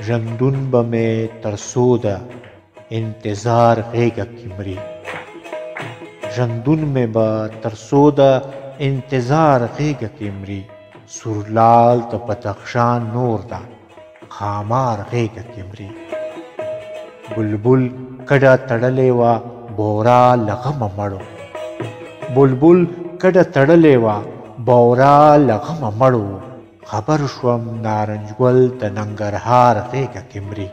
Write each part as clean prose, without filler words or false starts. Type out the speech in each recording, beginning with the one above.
ژوندون به مې تر څو ده انتظار غېږه کې مري ژوندون مې به تر څو ده انتظار غېږه کې مري سورلال د بدخشان نور ده خامار غېږه کې مري بلبل کډه تړلې وه بورا له غمه مړو بلبل کډه تړلې وه بورا له غمه مړو خبر شوم نارنج ګل د ننګرهار غېږه کې مري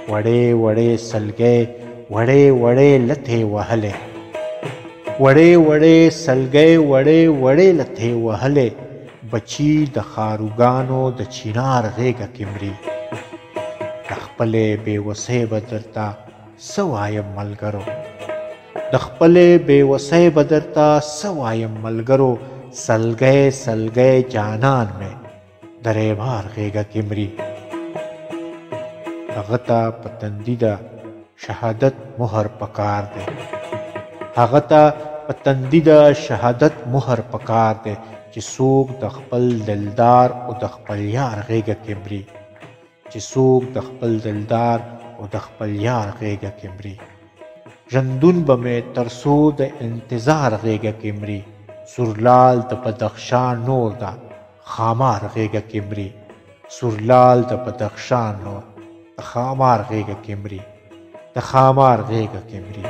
وړې وړې سلګۍ وړې وړې لتې وهلې وړې وړې سلګۍ وړې وړې لتې وهلې بچي د خاروګانو د چینار غېږه کې مري د خپلې بېوسۍ به درته څه وایم ملګرو د خپلې بېوسۍ به درته څه وایم ملګرو سلګۍ سلګۍ جانان مې د ریبار غېږه کې مري هغه ته په تندي د شهادت مهر پکار دی هغه ته په تندي د شهادت مهر پکار دی چې څوک د خپل دلدار او د خپل یار غېږه کې مري چې څوک د خپل دلدار او د خپل یار غېږه کې مري ژوندون به مې تر څو د انتظار غېږه کې مري سورلال د بدخشان نور ده خامار غېږه کې مري سورلال د بدخشان نور د خامار غېږه کې مري د خامار غېږه کې مري